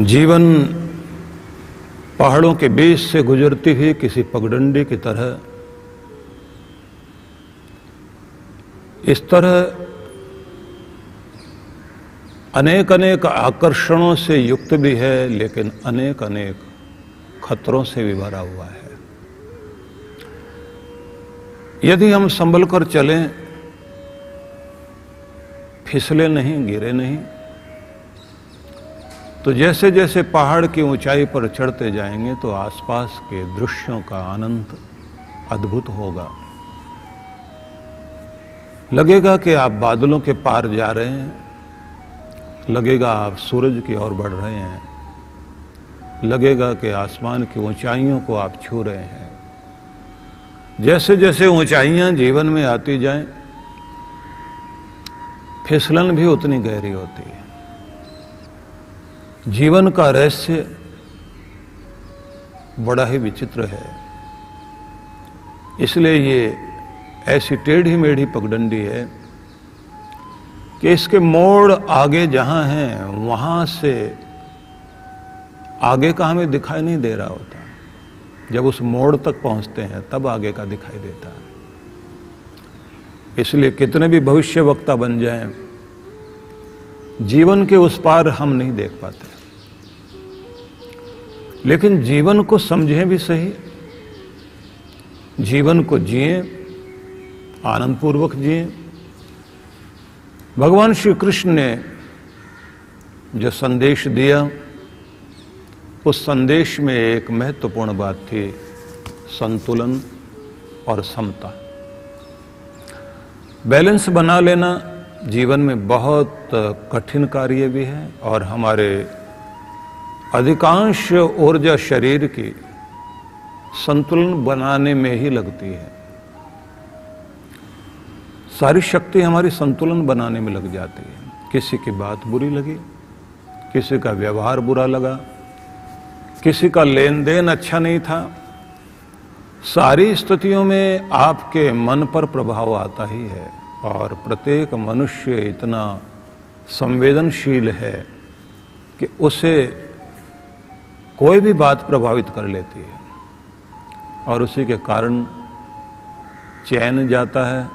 जीवन पहाड़ों के बीच से गुजरती हुई किसी पगडंडी की तरह इस तरह अनेक अनेक आकर्षणों से युक्त भी है, लेकिन अनेक अनेक खतरों से भी भरा हुआ है। यदि हम संभल कर चलें, फिसले नहीं, गिरे नहीं, तो जैसे जैसे पहाड़ की ऊंचाई पर चढ़ते जाएंगे तो आसपास के दृश्यों का आनंद अद्भुत होगा। लगेगा कि आप बादलों के पार जा रहे हैं, लगेगा आप सूरज की ओर बढ़ रहे हैं, लगेगा कि आसमान की ऊंचाइयों को आप छू रहे हैं। जैसे जैसे ऊंचाइयां जीवन में आती जाएं, फिसलन भी उतनी गहरी होती है। जीवन का रहस्य बड़ा ही विचित्र है। इसलिए ये ऐसी टेढ़ी मेढ़ी पगडंडी है कि इसके मोड़ आगे जहां हैं वहां से आगे का हमें दिखाई नहीं दे रहा होता। जब उस मोड़ तक पहुंचते हैं तब आगे का दिखाई देता है। इसलिए कितने भी भविष्यवक्ता बन जाएं, जीवन के उस पार हम नहीं देख पाते। लेकिन जीवन को समझें भी सही, जीवन को जिएं, आनंदपूर्वक जिएं। भगवान श्री कृष्ण ने जो संदेश दिया, उस संदेश में एक महत्वपूर्ण बात थी, संतुलन और समता। बैलेंस बना लेना जीवन में बहुत कठिन कार्य भी है और हमारे अधिकांश ऊर्जा शरीर की संतुलन बनाने में ही लगती है। सारी शक्ति हमारी संतुलन बनाने में लग जाती है। किसी की बात बुरी लगी, किसी का व्यवहार बुरा लगा, किसी का लेन देन अच्छा नहीं था, सारी स्थितियों में आपके मन पर प्रभाव आता ही है। और प्रत्येक मनुष्य इतना संवेदनशील है कि उसे कोई भी बात प्रभावित कर लेती है और उसी के कारण चैन जाता है,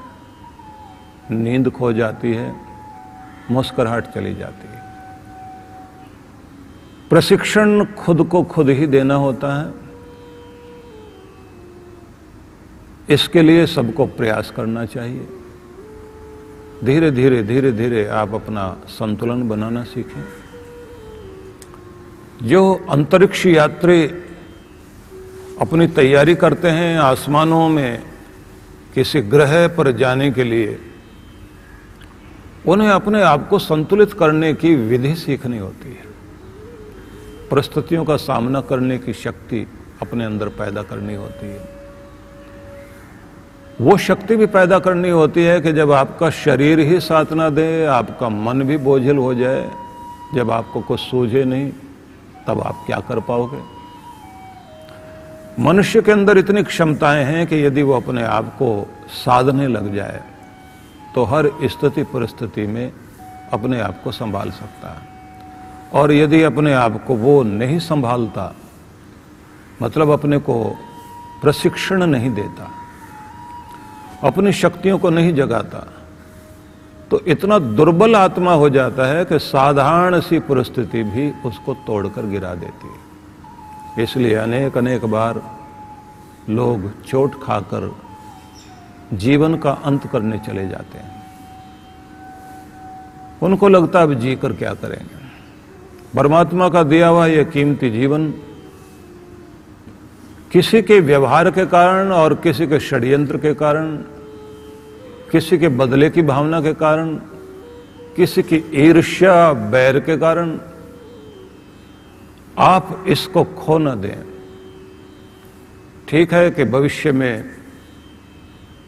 नींद खो जाती है, मुस्कुराहट चली जाती है। प्रशिक्षण खुद को खुद ही देना होता है। इसके लिए सबको प्रयास करना चाहिए। धीरे धीरे धीरे धीरे आप अपना संतुलन बनाना सीखें। जो अंतरिक्ष यात्री अपनी तैयारी करते हैं आसमानों में किसी ग्रह पर जाने के लिए, उन्हें अपने आप को संतुलित करने की विधि सीखनी होती है। परिस्थितियों का सामना करने की शक्ति अपने अंदर पैदा करनी होती है। वो शक्ति भी पैदा करनी होती है कि जब आपका शरीर ही साथ ना दे, आपका मन भी बोझिल हो जाए, जब आपको कुछ सूझे नहीं, तब आप क्या कर पाओगे। मनुष्य के अंदर इतनी क्षमताएं हैं कि यदि वो अपने आप को साधने लग जाए तो हर स्थिति परिस्थिति में अपने आप को संभाल सकता है। और यदि अपने आप को वो नहीं संभालता, मतलब अपने को प्रशिक्षण नहीं देता, अपनी शक्तियों को नहीं जगाता, तो इतना दुर्बल आत्मा हो जाता है कि साधारण सी परिस्थिति भी उसको तोड़कर गिरा देती है। इसलिए अनेक अनेक बार लोग चोट खाकर जीवन का अंत करने चले जाते हैं। उनको लगता है अब जी कर क्या करेंगे। परमात्मा का दिया हुआ यह कीमती जीवन किसी के व्यवहार के कारण और किसी के षड्यंत्र के कारण, किसी के बदले की भावना के कारण, किसी की ईर्ष्या बैर के कारण आप इसको खो न दें। ठीक है कि भविष्य में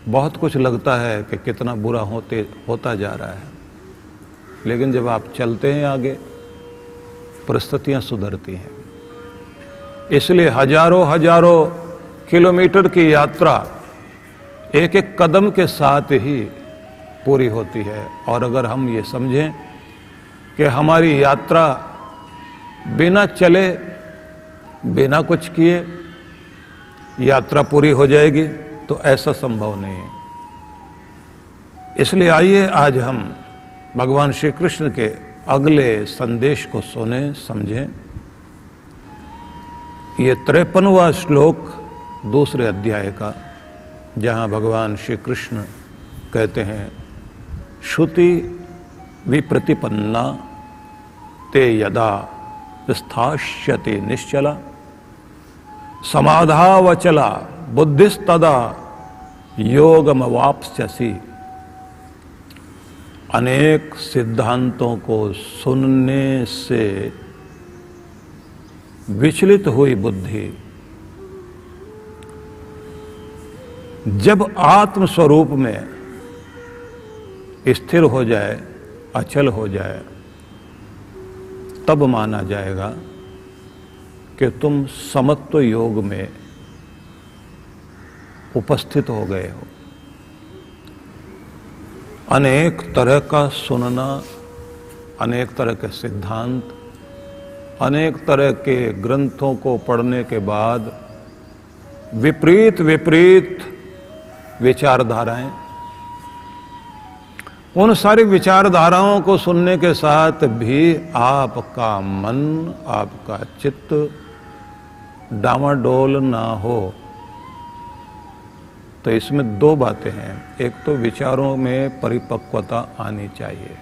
बहुत कुछ लगता है कि कितना बुरा होता जा रहा है, लेकिन जब आप चलते हैं आगे, परिस्थितियां सुधरती हैं। इसलिए हजारों हजारों किलोमीटर की यात्रा एक एक कदम के साथ ही पूरी होती है। और अगर हम ये समझें कि हमारी यात्रा बिना चले, बिना कुछ किए यात्रा पूरी हो जाएगी, तो ऐसा संभव नहीं है। इसलिए आइए आज हम भगवान श्री कृष्ण के अगले संदेश को सुने, समझें। ये 53वां श्लोक दूसरे अध्याय का, जहां भगवान श्री कृष्ण कहते हैं, श्रुति विप्रतिपन्ना ते यदा स्थास्यति निश्चला समाधावचला बुद्धिस्तदा योगमवाप्स्यसि। अनेक सिद्धांतों को सुनने से विचलित हुई बुद्धि जब आत्म स्वरूप में स्थिर हो जाए, अचल हो जाए, तब माना जाएगा कि तुम समत्व योग में उपस्थित हो गए हो। अनेक तरह का सुनना, अनेक तरह के सिद्धांत, अनेक तरह के ग्रंथों को पढ़ने के बाद विपरीत विपरीत विचारधाराएं, उन सारी विचारधाराओं को सुनने के साथ भी आपका मन, आपका चित्त डामाडोल ना हो, तो इसमें दो बातें हैं। एक तो विचारों में परिपक्वता आनी चाहिए,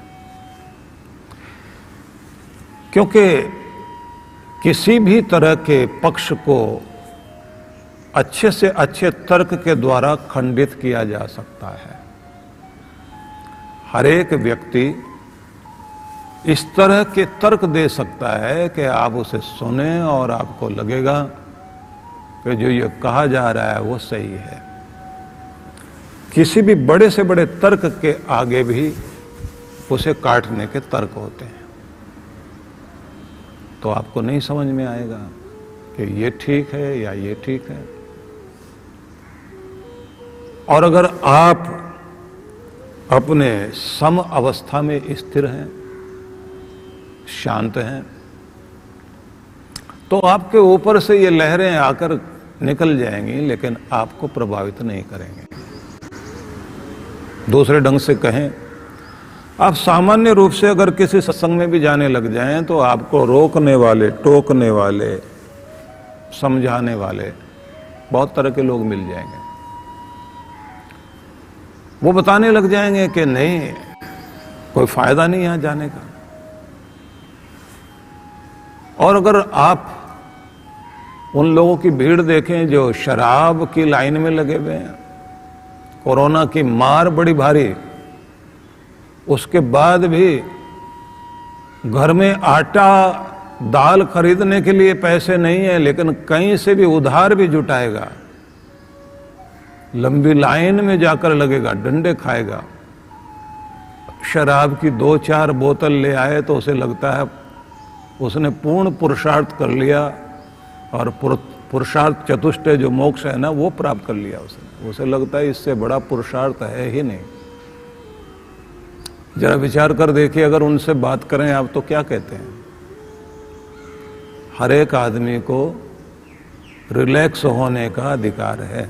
क्योंकि किसी भी तरह के पक्ष को अच्छे से अच्छे तर्क के द्वारा खंडित किया जा सकता है। हर एक व्यक्ति इस तरह के तर्क दे सकता है कि आप उसे सुने और आपको लगेगा कि जो ये कहा जा रहा है वो सही है। किसी भी बड़े से बड़े तर्क के आगे भी उसे काटने के तर्क होते हैं। तो आपको नहीं समझ में आएगा कि ये ठीक है या ये ठीक है। और अगर आप अपने सम अवस्था में स्थिर हैं, शांत हैं, तो आपके ऊपर से ये लहरें आकर निकल जाएंगी, लेकिन आपको प्रभावित नहीं करेंगे। दूसरे ढंग से कहें, आप सामान्य रूप से अगर किसी सत्संग में भी जाने लग जाएं तो आपको रोकने वाले, टोकने वाले, समझाने वाले बहुत तरह के लोग मिल जाएंगे। वो बताने लग जाएंगे कि नहीं, कोई फायदा नहीं यहां जाने का। और अगर आप उन लोगों की भीड़ देखें जो शराब की लाइन में लगे हुए हैं, कोरोना की मार बड़ी भारी, उसके बाद भी घर में आटा दाल खरीदने के लिए पैसे नहीं है, लेकिन कहीं से भी उधार भी जुटाएगा, लंबी लाइन में जाकर लगेगा, डंडे खाएगा। शराब की 2-4 बोतल ले आए तो उसे लगता है उसने पूर्ण पुरुषार्थ कर लिया, और पुरुषार्थ चतुष्टय जो मोक्ष है ना, वो प्राप्त कर लिया उसने। उसे लगता है इससे बड़ा पुरुषार्थ है ही नहीं। जरा विचार कर देखिए, अगर उनसे बात करें आप तो क्या कहते हैं? हर एक आदमी को रिलैक्स होने का अधिकार है,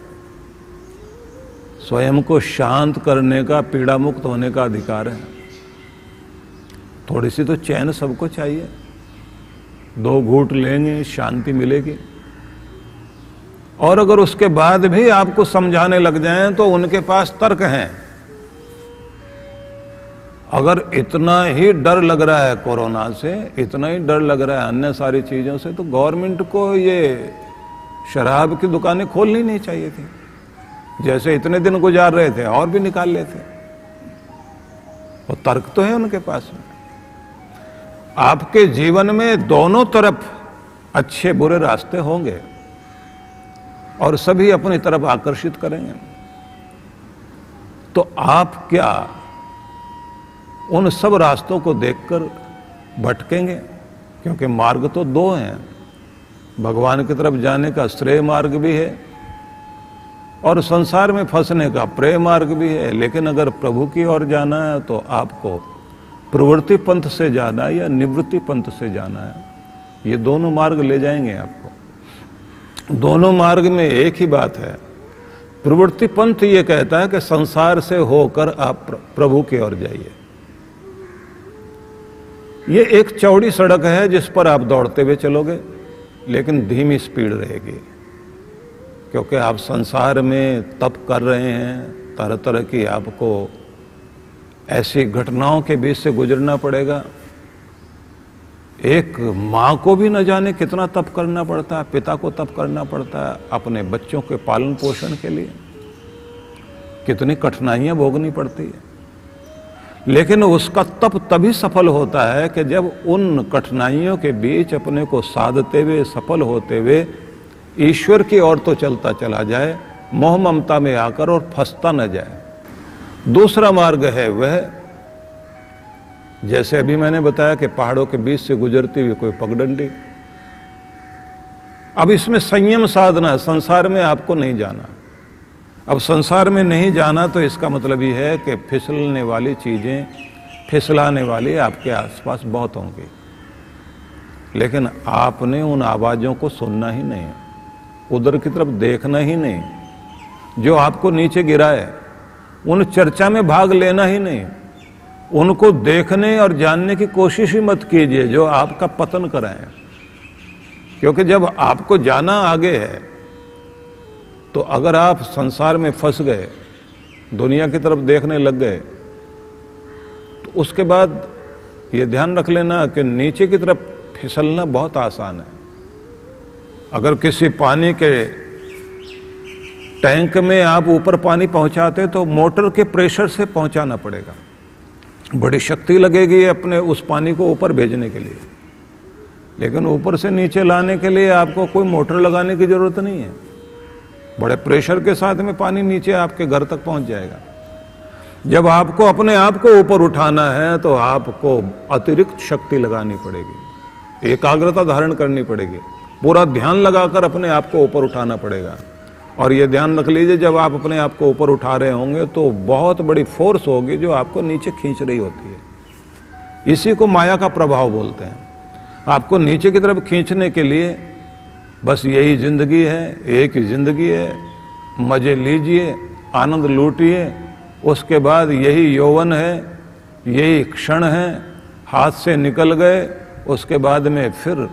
स्वयं को शांत करने का, पीड़ा मुक्त होने का अधिकार है। थोड़ी सी तो चैन सबको चाहिए। 2 घूंट लेंगे, शांति मिलेगी। और अगर उसके बाद भी आपको समझाने लग जाएं तो उनके पास तर्क हैं। अगर इतना ही डर लग रहा है कोरोना से, इतना ही डर लग रहा है अन्य सारी चीजों से, तो गवर्नमेंट को ये शराब की दुकानें खोलनी नहीं चाहिए थी। जैसे इतने दिन गुजार रहे थे और भी निकाल लेते। वो तर्क तो है उनके पास में। आपके जीवन में दोनों तरफ अच्छे बुरे रास्ते होंगे और सभी अपनी तरफ आकर्षित करेंगे। तो आप क्या उन सब रास्तों को देखकर भटकेंगे? क्योंकि मार्ग तो 2 हैं। भगवान की तरफ जाने का श्रेय मार्ग भी है और संसार में फंसने का प्रेय मार्ग भी है। लेकिन अगर प्रभु की ओर जाना है तो आपको प्रवृत्ति पंथ से जाना है या निवृत्ति पंथ से जाना है। ये दोनों मार्ग ले जाएंगे आपको। दोनों मार्ग में एक ही बात है। प्रवृत्ति पंथ ये कहता है कि संसार से होकर आप प्रभु की ओर जाइए। ये एक चौड़ी सड़क है जिस पर आप दौड़ते हुए चलोगे, लेकिन धीमी स्पीड रहेगी, क्योंकि आप संसार में तप कर रहे हैं। तरह तरह की आपको ऐसी घटनाओं के बीच से गुजरना पड़ेगा। एक माँ को भी न जाने कितना तप करना पड़ता है, पिता को तप करना पड़ता है अपने बच्चों के पालन पोषण के लिए, कितनी कठिनाइयां भोगनी पड़ती है। लेकिन उसका तप तभी सफल होता है कि जब उन कठिनाइयों के बीच अपने को साधते हुए, सफल होते हुए ईश्वर की ओर तो चलता चला जाए, मोह ममता में आकर और फंसता न जाए। दूसरा मार्ग है वह, जैसे अभी मैंने बताया कि पहाड़ों के बीच से गुजरती हुई कोई पगडंडी। अब इसमें संयम साधना, संसार में आपको नहीं जाना। अब संसार में नहीं जाना तो इसका मतलब ये है कि फिसलने वाली चीजें, फिसलाने वाली आपके आसपास बहुत होंगी, लेकिन आपने उन आवाजों को सुनना ही नहीं, उधर की तरफ देखना ही नहीं, जो आपको नीचे गिराए उन चर्चा में भाग लेना ही नहीं, उनको देखने और जानने की कोशिश ही मत कीजिए जो आपका पतन कराएं। क्योंकि जब आपको जाना आगे है, तो अगर आप संसार में फंस गए, दुनिया की तरफ देखने लग गए, तो उसके बाद ये ध्यान रख लेना कि नीचे की तरफ फिसलना बहुत आसान है। अगर किसी पानी के टैंक में आप ऊपर पानी पहुंचाते तो मोटर के प्रेशर से पहुंचाना पड़ेगा, बड़ी शक्ति लगेगी अपने उस पानी को ऊपर भेजने के लिए। लेकिन ऊपर से नीचे लाने के लिए आपको कोई मोटर लगाने की जरूरत नहीं है, बड़े प्रेशर के साथ में पानी नीचे आपके घर तक पहुंच जाएगा। जब आपको अपने आप को ऊपर उठाना है तो आपको अतिरिक्त शक्ति लगानी पड़ेगी, एकाग्रता धारण करनी पड़ेगी, पूरा ध्यान लगाकर अपने आप को ऊपर उठाना पड़ेगा। और ये ध्यान रख लीजिए, जब आप अपने आप को ऊपर उठा रहे होंगे तो बहुत बड़ी फोर्स होगी जो आपको नीचे खींच रही होती है। इसी को माया का प्रभाव बोलते हैं। आपको नीचे की तरफ खींचने के लिए बस यही जिंदगी है, एक ही जिंदगी है, मजे लीजिए, आनंद लूटिए, उसके बाद यही यौवन है, यही क्षण है, हाथ से निकल गए, उसके बाद में फिर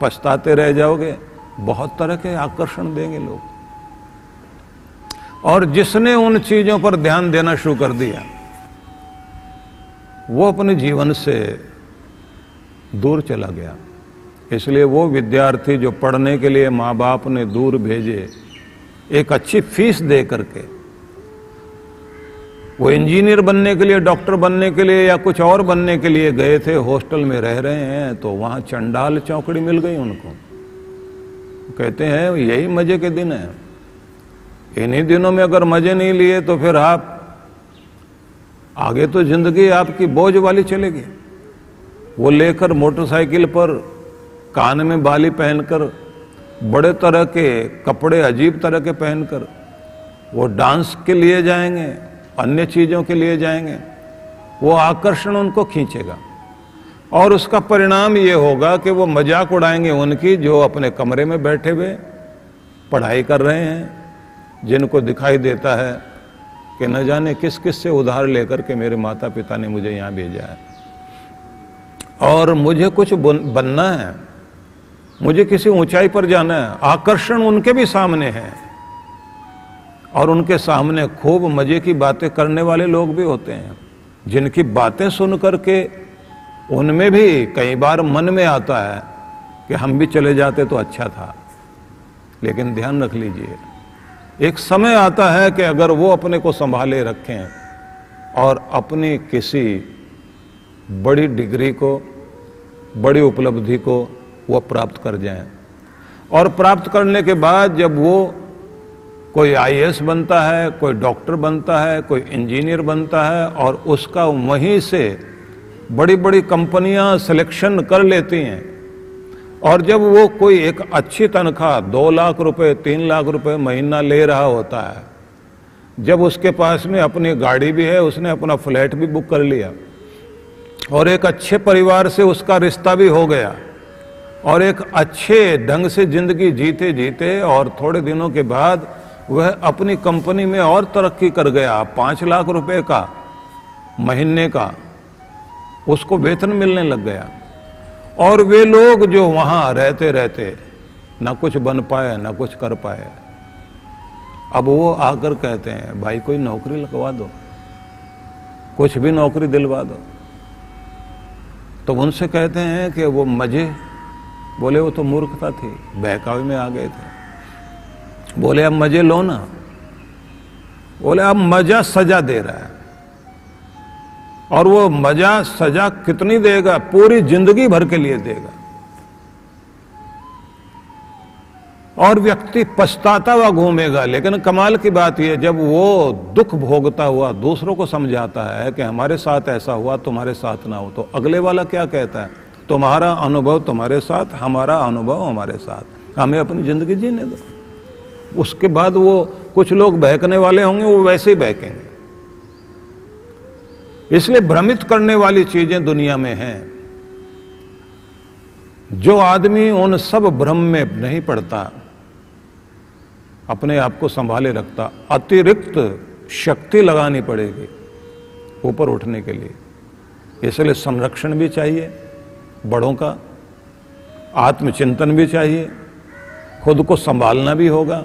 पछताते रह जाओगे। बहुत तरह के आकर्षण देंगे लोग, और जिसने उन चीजों पर ध्यान देना शुरू कर दिया वो अपने जीवन से दूर चला गया। इसलिए वो विद्यार्थी जो पढ़ने के लिए माँ बाप ने दूर भेजे, एक अच्छी फीस दे करके, वो इंजीनियर बनने के लिए, डॉक्टर बनने के लिए या कुछ और बनने के लिए गए थे, हॉस्टल में रह रहे हैं, तो वहां चंडाल चौकड़ी मिल गई उनको। कहते हैं यही मजे के दिन है, इन्हीं दिनों में अगर मजे नहीं लिए तो फिर आप आगे तो जिंदगी आपकी बोझ वाली चलेगी। वो लेकर मोटरसाइकिल पर, कान में बाली पहनकर, बड़े तरह के कपड़े अजीब तरह के पहनकर वो डांस के लिए जाएंगे, अन्य चीजों के लिए जाएंगे। वो आकर्षण उनको खींचेगा और उसका परिणाम ये होगा कि वो मजाक उड़ाएंगे उनकी जो अपने कमरे में बैठे हुए पढ़ाई कर रहे हैं, जिनको दिखाई देता है कि न जाने किस किस से उधार लेकर के मेरे माता पिता ने मुझे यहां भेजा है और मुझे कुछ बनना है, मुझे किसी ऊंचाई पर जाना है। आकर्षण उनके भी सामने है और उनके सामने खूब मजे की बातें करने वाले लोग भी होते हैं, जिनकी बातें सुन करके उनमें भी कई बार मन में आता है कि हम भी चले जाते तो अच्छा था। लेकिन ध्यान रख लीजिए, एक समय आता है कि अगर वो अपने को संभाले रखें और अपनी किसी बड़ी डिग्री को, बड़ी उपलब्धि को वो प्राप्त कर जाएं, और प्राप्त करने के बाद जब वो कोई आईएएस बनता है, कोई डॉक्टर बनता है, कोई इंजीनियर बनता है और उसका वहीं से बड़ी बड़ी कंपनियां सिलेक्शन कर लेती हैं, और जब वो कोई एक अच्छी तनख्वाह 2 लाख रुपए 3 लाख रुपए महीना ले रहा होता है, जब उसके पास में अपनी गाड़ी भी है, उसने अपना फ्लैट भी बुक कर लिया और एक अच्छे परिवार से उसका रिश्ता भी हो गया, और एक अच्छे ढंग से जिंदगी जीते जीते और थोड़े दिनों के बाद वह अपनी कंपनी में और तरक्की कर गया। 5 लाख रुपए का महीने का उसको वेतन मिलने लग गया। और वे लोग जो वहां रहते रहते ना कुछ बन पाए ना कुछ कर पाए, अब वो आकर कहते हैं भाई कोई नौकरी लगवा दो, कुछ भी नौकरी दिलवा दो। तो उनसे कहते हैं कि वो मजे, बोले वो तो मूर्खता थी, बहकावे में आ गए थे। बोले अब मजे लो ना। बोले अब मजा सजा दे रहा है, और वो मजा सजा कितनी देगा? पूरी जिंदगी भर के लिए देगा। और व्यक्ति पछताता हुआ घूमेगा। लेकिन कमाल की बात यह, जब वो दुख भोगता हुआ दूसरों को समझाता है कि हमारे साथ ऐसा हुआ, तुम्हारे साथ ना हो, तो अगले वाला क्या कहता है? तुम्हारा अनुभव तुम्हारे साथ, हमारा अनुभव हमारे साथ, हमें अपनी जिंदगी जीने दो। उसके बाद वो कुछ लोग बहकने वाले होंगे, वो वैसे ही बहकेंगे। इसलिए भ्रमित करने वाली चीजें दुनिया में हैं। जो आदमी उन सब भ्रम में नहीं पड़ता, अपने आप को संभाले रखता, अतिरिक्त शक्ति लगानी पड़ेगी ऊपर उठने के लिए। इसलिए संरक्षण भी चाहिए बड़ों का, आत्मचिंतन भी चाहिए, खुद को संभालना भी होगा,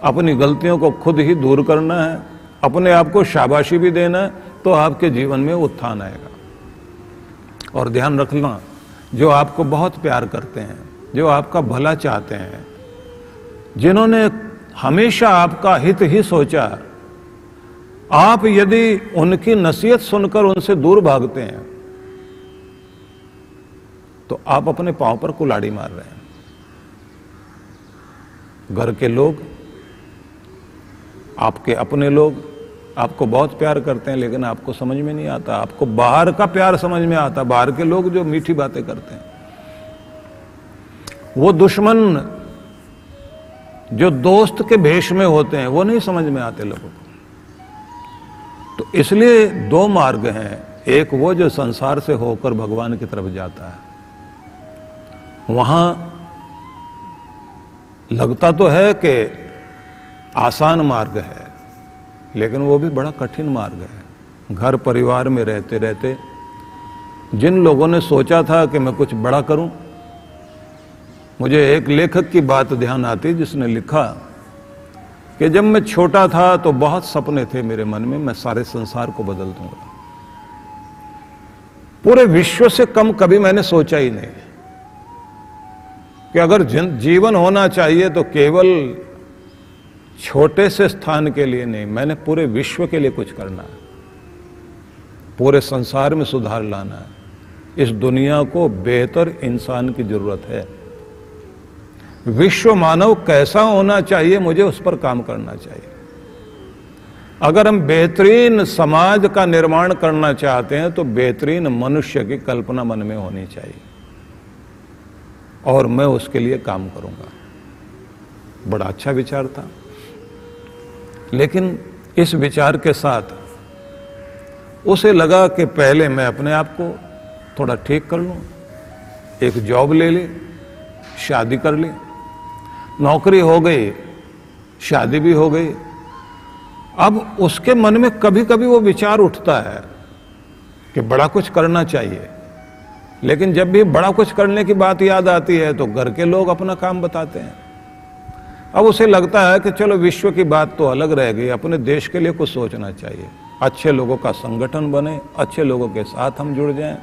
अपनी गलतियों को खुद ही दूर करना है, अपने आप को शाबाशी भी देना है, तो आपके जीवन में उत्थान आएगा। और ध्यान रखना, जो आपको बहुत प्यार करते हैं, जो आपका भला चाहते हैं, जिन्होंने हमेशा आपका हित ही सोचा, आप यदि उनकी नसीहत सुनकर उनसे दूर भागते हैं तो आप अपने पांव पर कुल्हाड़ी मार रहे हैं। घर के लोग, आपके अपने लोग आपको बहुत प्यार करते हैं, लेकिन आपको समझ में नहीं आता। आपको बाहर का प्यार समझ में आता, बाहर के लोग जो मीठी बातें करते हैं। वो दुश्मन जो दोस्त के भेष में होते हैं, वो नहीं समझ में आते लोगों को। तो इसलिए 2 मार्ग हैं। एक वो जो संसार से होकर भगवान की तरफ जाता है, वहां लगता तो है कि आसान मार्ग है, लेकिन वो भी बड़ा कठिन मार्ग है। घर परिवार में रहते रहते जिन लोगों ने सोचा था कि मैं कुछ बड़ा करूं, मुझे एक लेखक की बात ध्यान आती जिसने लिखा कि जब मैं छोटा था तो बहुत सपने थे मेरे मन में, मैं सारे संसार को बदल दूंगा। पूरे विश्व से कम कभी मैंने सोचा ही नहीं कि अगर जीवन होना चाहिए तो केवल छोटे से स्थान के लिए नहीं, मैंने पूरे विश्व के लिए कुछ करना है, पूरे संसार में सुधार लाना है। इस दुनिया को बेहतर इंसान की जरूरत है। विश्व मानव कैसा होना चाहिए, मुझे उस पर काम करना चाहिए। अगर हम बेहतरीन समाज का निर्माण करना चाहते हैं तो बेहतरीन मनुष्य की कल्पना मन में होनी चाहिए, और मैं उसके लिए काम करूंगा। बड़ा अच्छा विचार था, लेकिन इस विचार के साथ उसे लगा कि पहले मैं अपने आप को थोड़ा ठीक कर लूं, एक जॉब ले ली, शादी कर ली, नौकरी हो गई, शादी भी हो गई। अब उसके मन में कभी कभी वो विचार उठता है कि बड़ा कुछ करना चाहिए, लेकिन जब भी बड़ा कुछ करने की बात याद आती है तो घर के लोग अपना काम बताते हैं। अब उसे लगता है कि चलो विश्व की बात तो अलग रह गई, अपने देश के लिए कुछ सोचना चाहिए, अच्छे लोगों का संगठन बने, अच्छे लोगों के साथ हम जुड़ जाएं।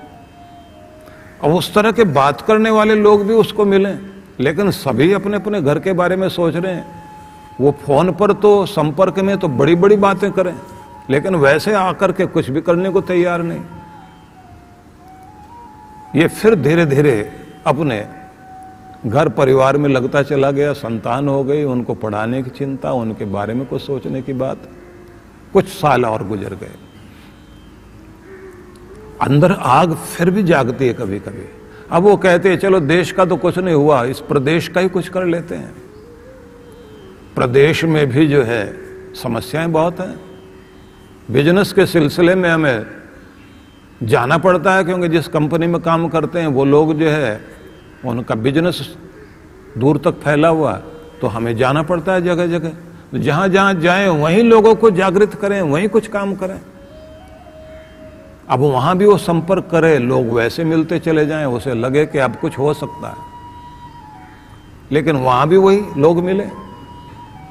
अब उस तरह के बात करने वाले लोग भी उसको मिलें, लेकिन सभी अपने अपने घर के बारे में सोच रहे हैं। वो फोन पर तो संपर्क में तो बड़ी बड़ी बातें करें, लेकिन वैसे आकर के कुछ भी करने को तैयार नहीं। ये फिर धीरे धीरे अपने घर परिवार में लगता चला गया, संतान हो गई, उनको पढ़ाने की चिंता, उनके बारे में कुछ सोचने की बात। कुछ साल और गुजर गए, अंदर आग फिर भी जागती है कभी कभी। अब वो कहते हैं चलो देश का तो कुछ नहीं हुआ, इस प्रदेश का ही कुछ कर लेते हैं। प्रदेश में भी जो है समस्याएं बहुत हैं। बिजनेस के सिलसिले में हमें जाना पड़ता है, क्योंकि जिस कंपनी में काम करते हैं वो लोग जो है उनका बिजनेस दूर तक फैला हुआ, तो हमें जाना पड़ता है जगह जगह। जहां जहां जाएं वहीं लोगों को जागृत करें, वहीं कुछ काम करें। अब वहां भी वो संपर्क करे, लोग वैसे मिलते चले जाएं, उसे लगे कि अब कुछ हो सकता है, लेकिन वहां भी वही लोग मिले।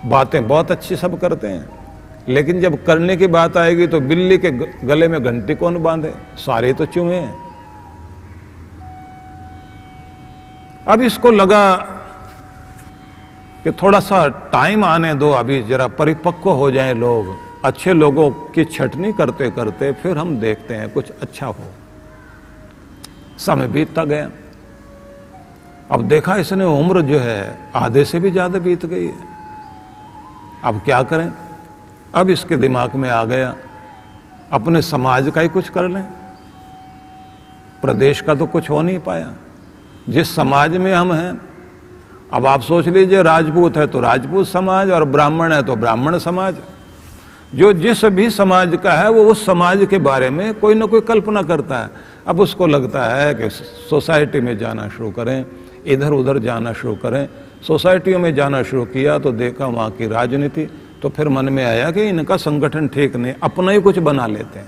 बातें बहुत अच्छी सब करते हैं, लेकिन जब करने की बात आएगी तो बिल्ली के गले में घंटी कौन बांधे, सारे तो चूहे हैं। अब इसको लगा कि थोड़ा सा टाइम आने दो, अभी जरा परिपक्व हो जाएं लोग, अच्छे लोगों की छटनी करते करते फिर हम देखते हैं कुछ अच्छा हो। समय बीतता गया। अब देखा इसने उम्र जो है आधे से भी ज्यादा बीत गई है। अब क्या करें? अब इसके दिमाग में आ गया अपने समाज का ही कुछ कर लें। प्रदेश का तो कुछ हो नहीं पाया, जिस समाज में हम हैं। अब आप सोच लीजिए, राजपूत है तो राजपूत समाज, और ब्राह्मण है तो ब्राह्मण समाज। जो जिस भी समाज का है वो उस समाज के बारे में कोई ना कोई कल्पना करता है। अब उसको लगता है कि सोसाइटी में जाना शुरू करें, इधर उधर जाना शुरू करें। सोसाइटियों में जाना शुरू किया तो देखा वहाँ की राजनीति, तो फिर मन में आया कि इनका संगठन ठीक नहीं, अपना ही कुछ बना लेते हैं।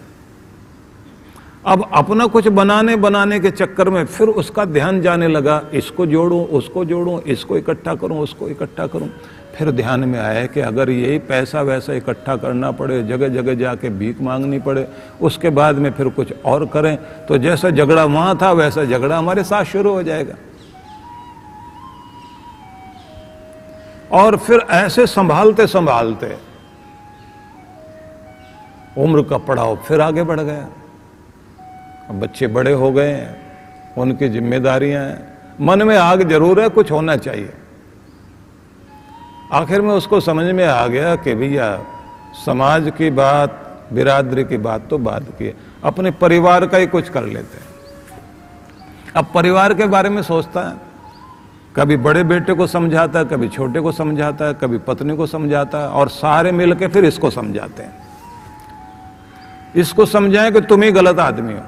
अब अपना कुछ बनाने के चक्कर में फिर उसका ध्यान जाने लगा, इसको जोड़ूं, उसको जोड़ूं, इसको इकट्ठा करूं, उसको इकट्ठा करूं। फिर ध्यान में आया कि अगर यही पैसा वैसा इकट्ठा करना पड़े, जगह जगह जाके भीख मांगनी पड़े, उसके बाद में फिर कुछ और करें, तो जैसा झगड़ा वहां था वैसा झगड़ा हमारे साथ शुरू हो जाएगा। और फिर ऐसे संभालते संभालते उम्र का पड़ाव फिर आगे बढ़ गया। अब बच्चे बड़े हो गए हैं, उनकी जिम्मेदारियां हैं, मन में आग जरूर है, कुछ होना चाहिए। आखिर में उसको समझ में आ गया कि भैया समाज की बात, बिरादरी की बात तो बाद की, अपने परिवार का ही कुछ कर लेते हैं। अब परिवार के बारे में सोचता है, कभी बड़े बेटे को समझाता है, कभी छोटे को समझाता है, कभी पत्नी को समझाता है, और सारे मिलके फिर इसको समझाते हैं। इसको समझाएं कि तुम ही गलत आदमी हो,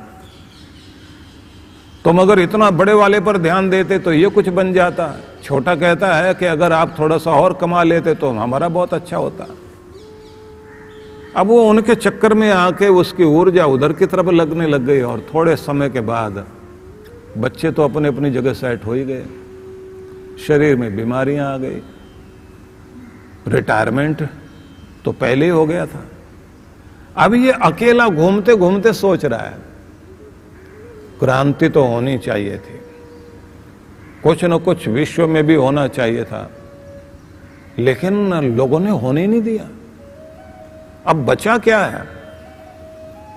तुम अगर इतना बड़े वाले पर ध्यान देते तो ये कुछ बन जाता। छोटा कहता है कि अगर आप थोड़ा सा और कमा लेते तो हमारा बहुत अच्छा होता। अब वो उनके चक्कर में आके उसकी ऊर्जा उधर की तरफ लगने लग गई, और थोड़े समय के बाद बच्चे तो अपने अपनी जगह सेट हो ही गए, शरीर में बीमारियां आ गई, रिटायरमेंट तो पहले ही हो गया था। अब ये अकेला घूमते घूमते सोच रहा है क्रांति तो होनी चाहिए थी, कुछ न कुछ विश्व में भी होना चाहिए था, लेकिन लोगों ने होने नहीं दिया। अब बचा क्या है?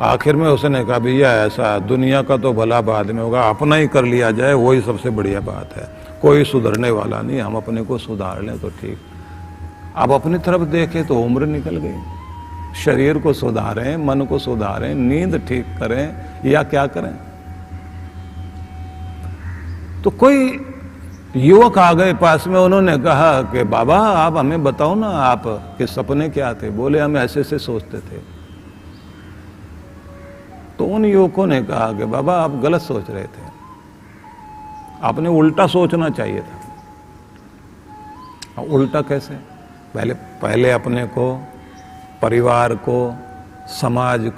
आखिर में उसने कहा भैया ऐसा दुनिया का तो भला बाद में होगा, अपना ही कर लिया जाए, वही सबसे बढ़िया बात है। कोई सुधरने वाला नहीं, हम अपने को सुधार लें तो ठीक। अब अपनी तरफ देखें तो उम्र निकल गई, शरीर को सुधारें, मन को सुधारें, नींद ठीक करें या क्या करें। तो कोई युवक आ गए पास में, उन्होंने कहा कि बाबा आप हमें बताओ ना, आप के सपने क्या थे? बोले हम ऐसे ऐसे सोचते थे। तो उन युवकों ने कहा कि बाबा आप गलत सोच रहे थे, आपने उल्टा सोचना चाहिए था। उल्टा कैसे? पहले अपने को, परिवार को, समाज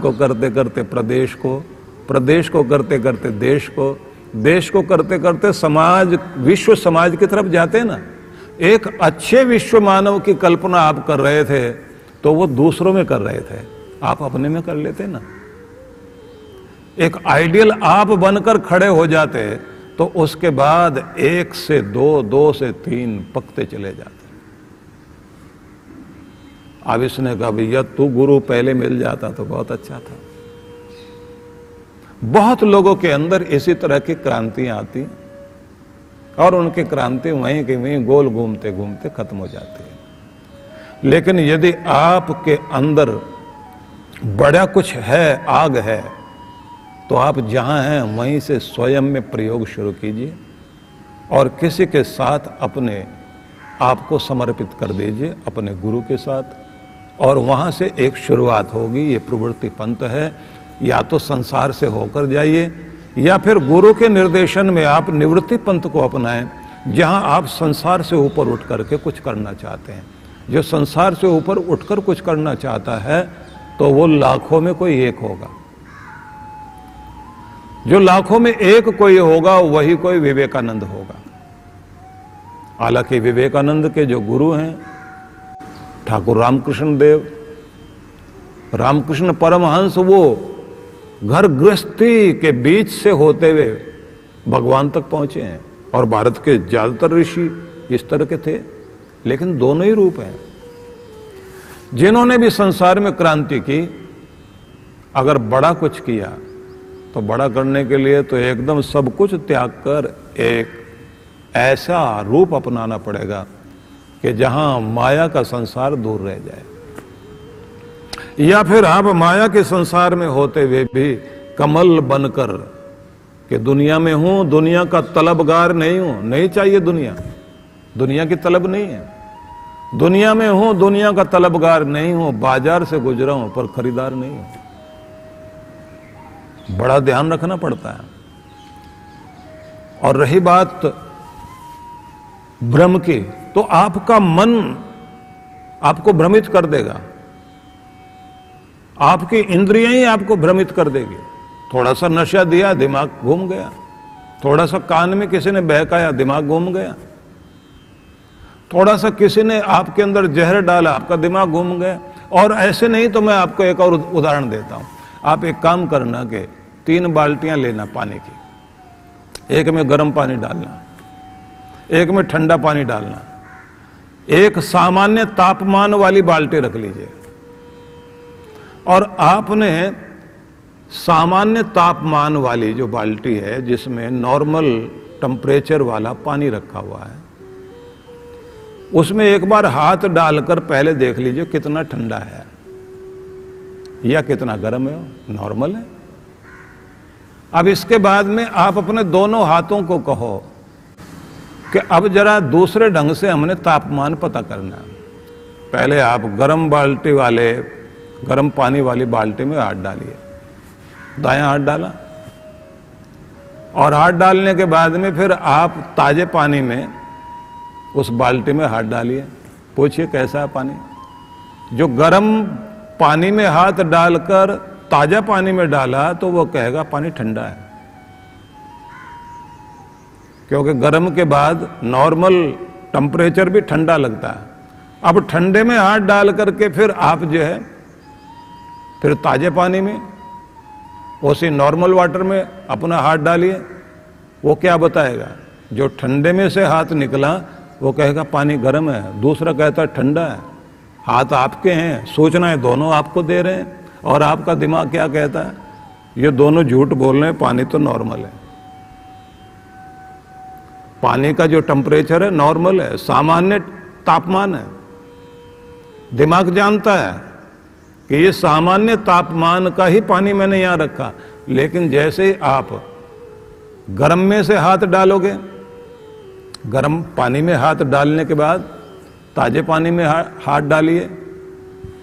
को करते करते प्रदेश को करते करते देश को करते करते समाज, विश्व समाज की तरफ जाते हैं ना। एक अच्छे विश्व मानव की कल्पना आप कर रहे थे तो वो दूसरों में कर रहे थे, आप अपने में कर लेते ना। एक आइडियल आप बनकर खड़े हो जाते तो उसके बाद 1 से 2, 2 से 3 पकते चले जाते। अब इसने कहा भैया तू गुरु पहले मिल जाता तो बहुत अच्छा था। बहुत लोगों के अंदर इसी तरह की क्रांतियां आती और उनकी क्रांति वहीं की वहीं गोल घूमते घूमते खत्म हो जाती है। लेकिन यदि आपके अंदर बड़ा कुछ है, आग है, तो आप जहां हैं वहीं से स्वयं में प्रयोग शुरू कीजिए और किसी के साथ अपने आप को समर्पित कर दीजिए, अपने गुरु के साथ, और वहां से एक शुरुआत होगी। ये प्रवृत्ति पंथ है, या तो संसार से होकर जाइए या फिर गुरु के निर्देशन में आप निवृत्ति पंथ को अपनाएं, जहां आप संसार से ऊपर उठ करके कुछ करना चाहते हैं। जो संसार से ऊपर उठकर कुछ करना चाहता है तो वो लाखों में कोई एक होगा। जो लाखों में एक कोई होगा वही कोई विवेकानंद होगा। हालांकि विवेकानंद के जो गुरु हैं ठाकुर रामकृष्ण देव, रामकृष्ण परमहंस, वो घर गृहस्थी के बीच से होते हुए भगवान तक पहुंचे हैं। और भारत के ज्यादातर ऋषि इस तरह के थे। लेकिन दोनों ही रूप हैं। जिन्होंने भी संसार में क्रांति की, अगर बड़ा कुछ किया तो बड़ा करने के लिए तो एकदम सब कुछ त्याग कर एक ऐसा रूप अपनाना पड़ेगा कि जहां माया का संसार दूर रह जाए। या फिर आप माया के संसार में होते हुए भी कमल बनकर कि दुनिया में हूं, दुनिया का तलबगार नहीं हूं, नहीं चाहिए दुनिया, दुनिया की तलब नहीं है। दुनिया में हूं, दुनिया का तलबगार नहीं हूं, बाजार से गुजरा हूं पर खरीदार नहीं हूं। बड़ा ध्यान रखना पड़ता है। और रही बात भ्रम की, तो आपका मन आपको भ्रमित कर देगा, आपकी इंद्रियां ही आपको भ्रमित कर देगी। थोड़ा सा नशा दिया, दिमाग घूम गया। थोड़ा सा कान में किसी ने बहकाया, दिमाग घूम गया। थोड़ा सा किसी ने आपके अंदर जहर डाला, आपका दिमाग घूम गया। और ऐसे नहीं तो मैं आपको एक और उदाहरण देता हूं। आप एक काम करना कि 3 बाल्टियां लेना पानी की, एक में गर्म पानी डालना, एक में ठंडा पानी डालना, एक सामान्य तापमान वाली बाल्टी रख लीजिए। और आपने सामान्य तापमान वाली जो बाल्टी है, जिसमें नॉर्मल टेम्परेचर वाला पानी रखा हुआ है, उसमें एक बार हाथ डालकर पहले देख लीजिए कितना ठंडा है या कितना गर्म है, नॉर्मल है। अब इसके बाद में आप अपने दोनों हाथों को कहो कि अब जरा दूसरे ढंग से हमने तापमान पता करना है। पहले आप गर्म पानी वाली बाल्टी में हाथ डालिए, दायां हाथ डाला, और हाथ डालने के बाद में फिर आप ताजे पानी में उस बाल्टी में हाथ डालिए, पूछिए कैसा है पानी। जो गर्म पानी में हाथ डालकर ताजा पानी में डाला तो वो कहेगा पानी ठंडा है, क्योंकि गर्म के बाद नॉर्मल टेम्परेचर भी ठंडा लगता है। अब ठंडे में हाथ डाल करके फिर आप जो है फिर ताजे पानी में, उसी नॉर्मल वाटर में अपना हाथ डालिए, वो क्या बताएगा। जो ठंडे में से हाथ निकला वो कहेगा पानी गर्म है, दूसरा कहता है ठंडा है। हाथ आपके हैं, सूचनाएं दोनों आपको दे रहे हैं, और आपका दिमाग क्या कहता है, ये दोनों झूठ बोल रहे हैं, पानी तो नॉर्मल है। पानी का जो टेम्परेचर है नॉर्मल है, सामान्य तापमान है। दिमाग जानता है कि ये सामान्य तापमान का ही पानी मैंने यहां रखा, लेकिन जैसे ही आप गर्म में से हाथ डालोगे, गर्म पानी में हाथ डालने के बाद ताजे पानी में हाथ डालिए,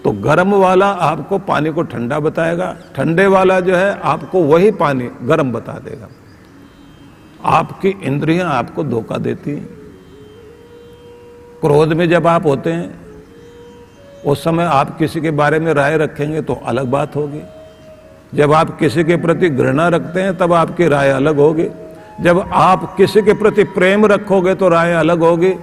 तो गर्म वाला आपको पानी को ठंडा बताएगा, ठंडे वाला जो है आपको वही पानी गर्म बता देगा। आपकी इंद्रियां आपको धोखा देती हैं। क्रोध में जब आप होते हैं उस समय आप किसी के बारे में राय रखेंगे तो अलग बात होगी। जब आप किसी के प्रति घृणा रखते हैं तब आपकी राय अलग होगी। जब आप किसी के प्रति प्रेम रखोगे तो राय अलग होगी।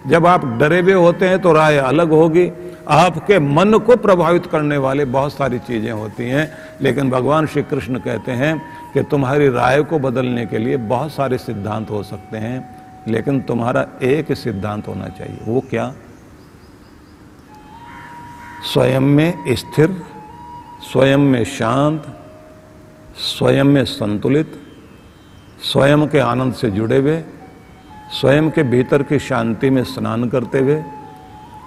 जब आप डरे हुए होते हैं तो राय अलग होगी। आपके मन को प्रभावित करने वाले बहुत सारी चीजें होती हैं, लेकिन भगवान श्री कृष्ण कहते हैं कि तुम्हारी राय को बदलने के लिए बहुत सारे सिद्धांत हो सकते हैं, लेकिन तुम्हारा एक सिद्धांत होना चाहिए। वो क्या? स्वयं में स्थिर, स्वयं में शांत, स्वयं में संतुलित, स्वयं के आनंद से जुड़े हुए, स्वयं के भीतर की शांति में स्नान करते हुए,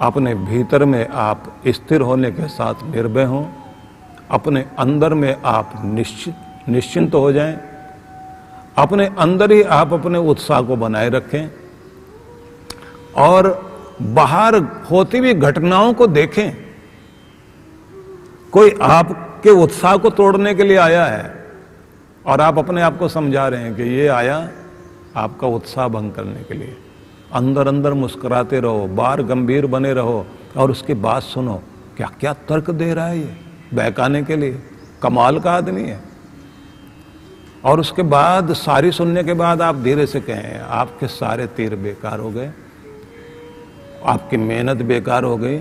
अपने भीतर में आप स्थिर होने के साथ निर्भय हों, अपने अंदर में आप निश्चिंत हो जाएं, अपने अंदर ही आप अपने उत्साह को बनाए रखें और बाहर होती हुई घटनाओं को देखें। कोई आपके उत्साह को तोड़ने के लिए आया है और आप अपने आप को समझा रहे हैं कि ये आया आपका उत्साह भंग करने के लिए। अंदर अंदर मुस्कुराते रहो, बाहर गंभीर बने रहो और उसकी बात सुनो। क्या क्या तर्क दे रहा है ये बहकाने के लिए, कमाल का आदमी है। और उसके बाद सारी सुनने के बाद आप धीरे से कहें आपके सारे तीर बेकार हो गए, आपकी मेहनत बेकार हो गई,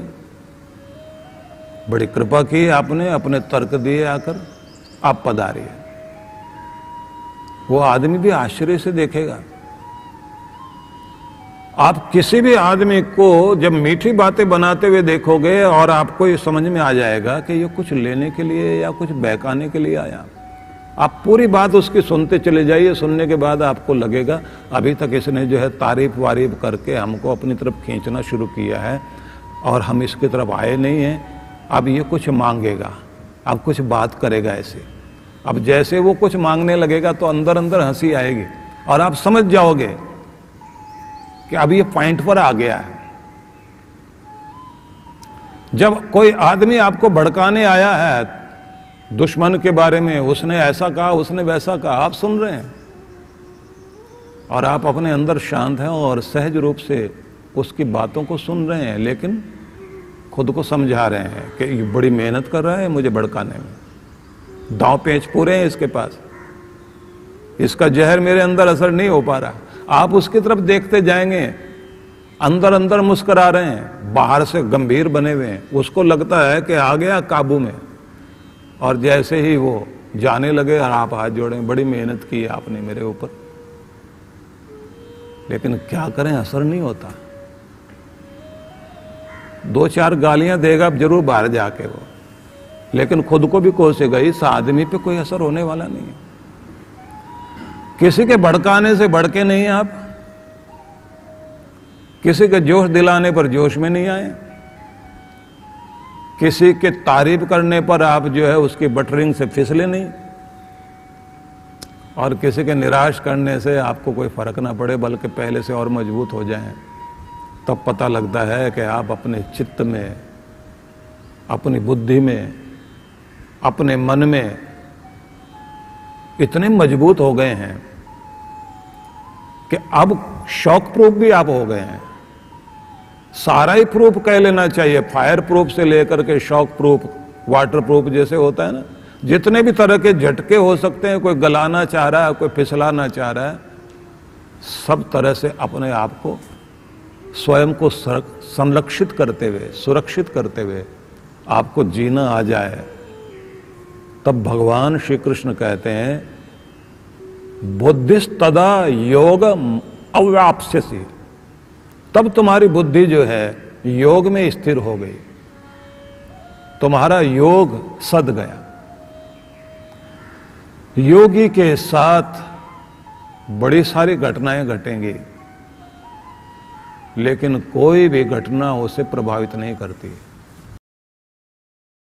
बड़ी कृपा की आपने, अपने तर्क दिए आकर, आप पधारिए। वो आदमी भी आश्चर्य से देखेगा। आप किसी भी आदमी को जब मीठी बातें बनाते हुए देखोगे और आपको ये समझ में आ जाएगा कि ये कुछ लेने के लिए या कुछ बहकाने के लिए आया। आप पूरी बात उसकी सुनते चले जाइए। सुनने के बाद आपको लगेगा अभी तक इसने जो है तारीफ वारीफ करके हमको अपनी तरफ खींचना शुरू किया है और हम इसकी तरफ आए नहीं हैं। अब ये कुछ मांगेगा, अब कुछ बात करेगा ऐसे। अब जैसे वो कुछ मांगने लगेगा तो अंदर अंदर हंसी आएगी और आप समझ जाओगे कि अब ये पॉइंट पर आ गया है। जब कोई आदमी आपको भड़काने आया है दुश्मन के बारे में, उसने ऐसा कहा, उसने वैसा कहा, आप सुन रहे हैं और आप अपने अंदर शांत हैं और सहज रूप से उसकी बातों को सुन रहे हैं, लेकिन खुद को समझा रहे हैं कि ये बड़ी मेहनत कर रहा है मुझे भड़काने में, दांव पेच पूरे हैं इसके पास, इसका जहर मेरे अंदर असर नहीं हो पा रहा। आप उसकी तरफ देखते जाएंगे, अंदर अंदर मुस्कुरा रहे हैं, बाहर से गंभीर बने हुए हैं। उसको लगता है कि आ गया काबू में, और जैसे ही वो जाने लगे और आप हाथ जोड़ें, बड़ी मेहनत की है आपने मेरे ऊपर, लेकिन क्या करें, असर नहीं होता। दो चार गालियां देगा जरूर बाहर जाके वो, लेकिन खुद को भी कोसेगा, इस आदमी पे कोई असर होने वाला नहीं है। किसी के भड़काने से भड़के नहीं आप, किसी के जोश दिलाने पर जोश में नहीं आए, किसी के तारीफ करने पर आप जो है उसकी बटरिंग से फिसले नहीं, और किसी के निराश करने से आपको कोई फर्क ना पड़े बल्कि पहले से और मजबूत हो जाएं। तब पता लगता है कि आप अपने चित्त में, अपनी बुद्धि में, अपने मन में इतने मजबूत हो गए हैं कि अब शॉक प्रूफ भी आप हो गए हैं। सारा ही प्रूफ कह लेना चाहिए, फायर प्रूफ से लेकर के शॉक प्रूफ, वाटर प्रूफ जैसे होता है ना, जितने भी तरह के झटके हो सकते हैं, कोई गलाना चाह रहा है, कोई फिसलाना चाह रहा है, सब तरह से अपने आप को, स्वयं को संरक्षित करते हुए, सुरक्षित करते हुए आपको जीना आ जाए, तब भगवान श्री कृष्ण कहते हैं बुद्धिस्तदा योग अव्याप्स्यसि, तब तुम्हारी बुद्धि जो है योग में स्थिर हो गई, तुम्हारा योग सद गया। योगी के साथ बड़ी सारी घटनाएं घटेंगी, लेकिन कोई भी घटना उसे प्रभावित नहीं करती।